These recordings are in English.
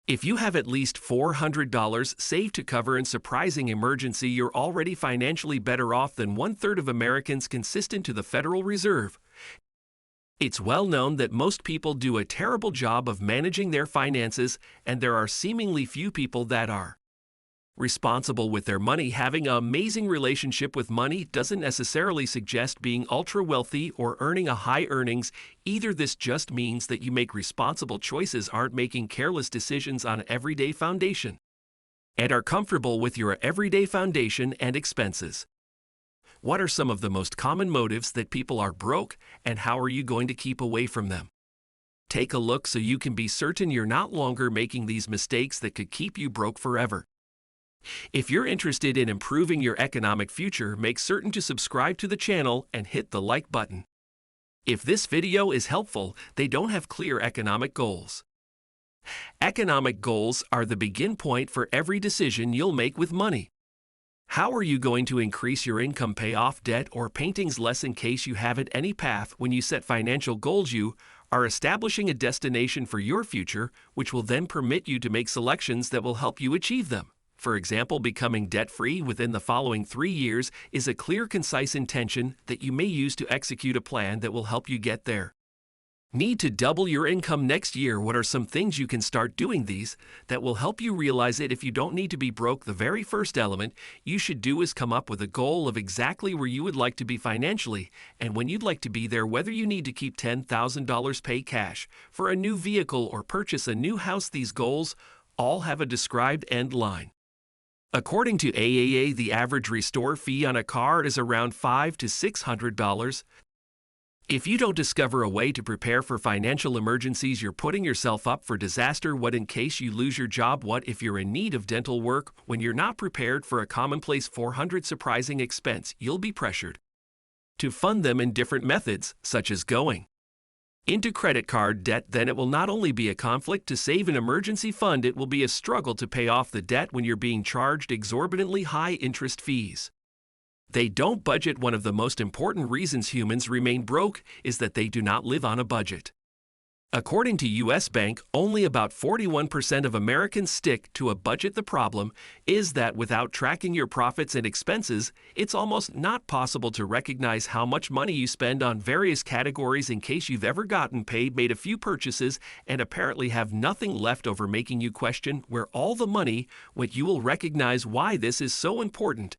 If you have at least $400 saved to cover a surprising emergency, you're already financially better off than one-third of Americans consistent to the Federal Reserve. It's well known that most people do a terrible job of managing their finances, and there are seemingly few people that are responsible with their money. Having an amazing relationship with money doesn't necessarily suggest being ultra wealthy or earning a high earnings either. This just means that you make responsible choices, aren't making careless decisions on an everyday foundation, and are comfortable with your everyday foundation and expenses. What are some of the most common motives that people are broke, and how are you going to keep away from them? Take a look so you can be certain you're not longer making these mistakes that could keep you broke forever. If you're interested in improving your economic future, make certain to subscribe to the channel and hit the like button. If this video is helpful, they don't have clear economic goals. Economic goals are the begin point for every decision you'll make with money. How are you going to increase your income, pay off debt, or paintings less? In case you haven't any path when you set financial goals, you are establishing a destination for your future, which will then permit you to make selections that will help you achieve them. For example, becoming debt-free within the following 3 years is a clear, concise intention that you may use to execute a plan that will help you get there. Need to double your income next year? What are some things you can start doing these that will help you realize it? If you don't need to be broke, the very first element you should do is come up with a goal of exactly where you would like to be financially and when you'd like to be there. Whether you need to keep $10,000, pay cash for a new vehicle, or purchase a new house, these goals all have a described end line. According to AAA, the average restore fee on a car is around $500 to $600. If you don't discover a way to prepare for financial emergencies, you're putting yourself up for disaster. What in case you lose your job? What if you're in need of dental work? When you're not prepared for a commonplace $400 surprising expense, you'll be pressured to fund them in different methods, such as going into credit card debt. Then it will not only be a conflict to save an emergency fund, it will be a struggle to pay off the debt when you're being charged exorbitantly high interest fees. They don't budget. One of the most important reasons humans remain broke is that they do not live on a budget. According to U.S. Bank, only about 41% of Americans stick to a budget. The problem is that without tracking your profits and expenses, it's almost not possible to recognize how much money you spend on various categories. In case you've ever gotten paid, made a few purchases, and apparently have nothing left over, making you question where all the money went, you will recognize why this is so important.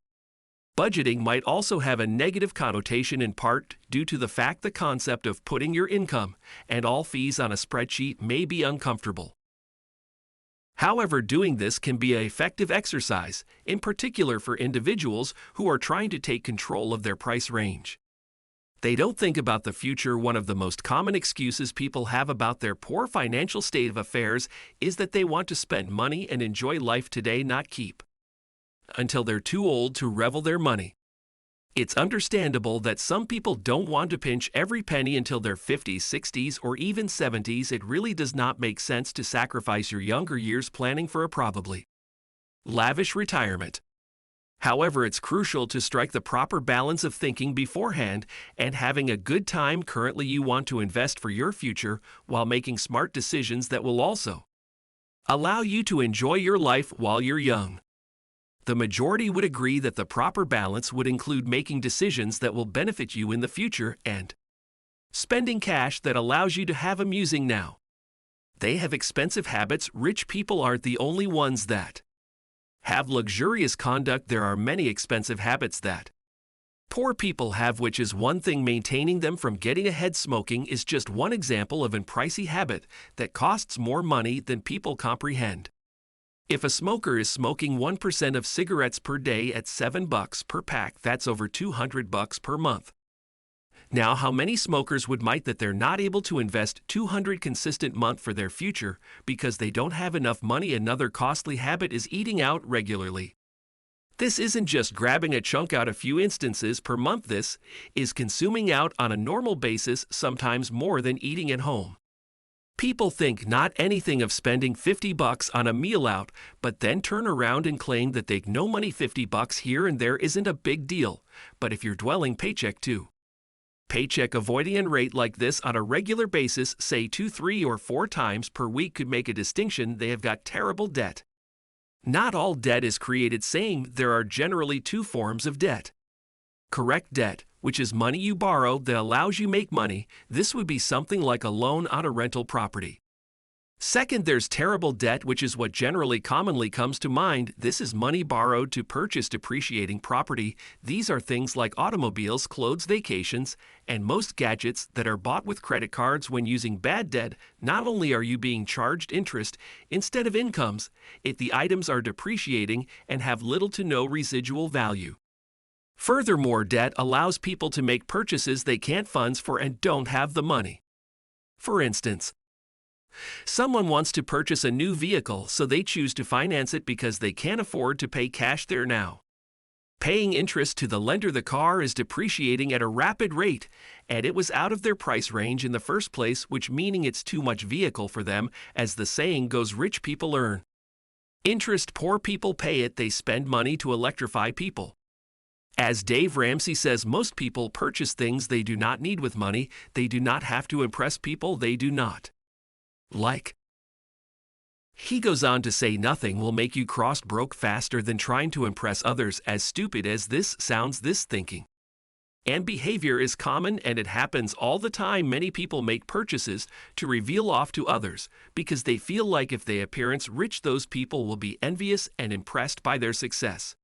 Budgeting might also have a negative connotation, in part due to the fact the concept of putting your income and all fees on a spreadsheet may be uncomfortable. However, doing this can be an effective exercise, in particular for individuals who are trying to take control of their price range. They don't think about the future. One of the most common excuses people have about their poor financial state of affairs is that they want to spend money and enjoy life today, not keep until they're too old to revel their money. It's understandable that some people don't want to pinch every penny until their 50s, 60s, or even 70s. It really does not make sense to sacrifice your younger years planning for a probably lavish retirement. However, it's crucial to strike the proper balance of thinking beforehand and having a good time. Currently, you want to invest for your future while making smart decisions that will also allow you to enjoy your life while you're young. The majority would agree that the proper balance would include making decisions that will benefit you in the future and spending cash that allows you to have amusing now. They have expensive habits. Rich people aren't the only ones that have luxurious conduct. There are many expensive habits that poor people have, which is one thing. Maintaining them from getting ahead. Smoking is just one example of a pricey habit that costs more money than people comprehend. If a smoker is smoking 1% of cigarettes per day at $7 per pack, that's over $200 per month. Now, how many smokers would admit that they're not able to invest $200 consistent month for their future because they don't have enough money? Another costly habit is eating out regularly. This isn't just grabbing a chunk out a few instances per month. This is consuming out on a normal basis, sometimes more than eating at home. People think not anything of spending $50 on a meal out, but then turn around and claim that they no money. $50 here and there isn't a big deal, but if you're dwelling paycheck to Paycheck avoiding rate like this on a regular basis, say 2, 3, or 4 times per week, could make a distinction they have got terrible debt. Not all debt is created same. There are generally 2 forms of debt. Correct debt, which is money you borrow that allows you make money. This would be something like a loan on a rental property. Second, there's terrible debt, which is what commonly comes to mind. This is money borrowed to purchase depreciating property. These are things like automobiles, clothes, vacations, and most gadgets that are bought with credit cards. When using bad debt, not only are you being charged interest instead of incomes, the items are depreciating and have little to no residual value. Furthermore, debt allows people to make purchases they can't fund for and don't have the money. For instance, someone wants to purchase a new vehicle, so they choose to finance it because they can't afford to pay cash there now. Paying interest to the lender, the car is depreciating at a rapid rate, and it was out of their price range in the first place, which meaning it's too much vehicle for them. As the saying goes, rich people earn interest, poor people pay it. They spend money to electrify people. As Dave Ramsey says, most people purchase things they do not need with money. They do not have to impress people they do not like. He goes on to say, nothing will make you cross broke faster than trying to impress others. As stupid as this sounds, this thinking and behavior is common, and it happens all the time. Many people make purchases to reveal off to others because they feel like if they appearance rich, those people will be envious and impressed by their success.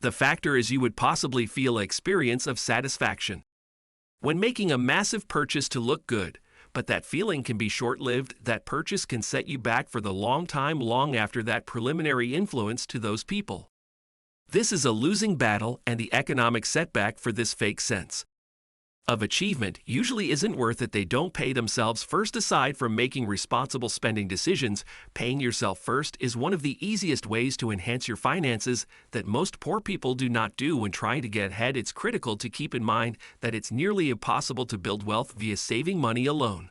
The factor is you would possibly feel experience of satisfaction when making a massive purchase to look good. But that feeling can be short-lived. That purchase can set you back for the long time, long after that preliminary influence to those people. This is a losing battle, and the economic setback for this fake sense of achievement usually isn't worth it. They don't pay themselves first. Aside from making responsible spending decisions, paying yourself first is one of the easiest ways to enhance your finances that most poor people do not do when trying to get ahead. It's critical to keep in mind that it's nearly impossible to build wealth via saving money alone.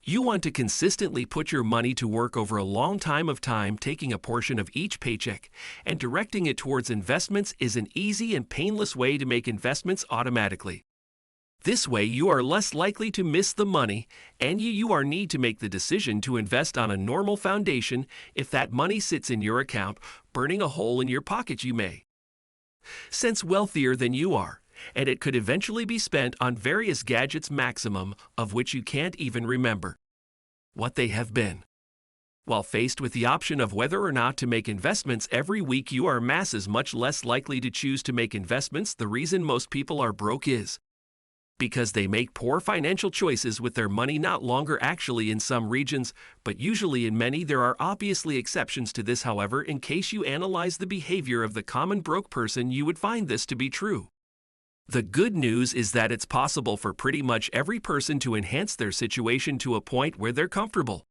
You want to consistently put your money to work over a long time of time. Taking a portion of each paycheck and directing it towards investments is an easy and painless way to make investments automatically. This way, you are less likely to miss the money, and you are need to make the decision to invest on a normal foundation. If that money sits in your account, burning a hole in your pocket, you may sense wealthier than you are, and it could eventually be spent on various gadgets, maximum of which you can't even remember what they have been. While faced with the option of whether or not to make investments every week, you are masses much less likely to choose to make investments. The reason most people are broke is because they make poor financial choices with their money. Not longer actually in some regions, but usually in many. There are obviously exceptions to this, however. In case you analyze the behavior of the common broke person, you would find this to be true. The good news is that it's possible for pretty much every person to enhance their situation to a point where they're comfortable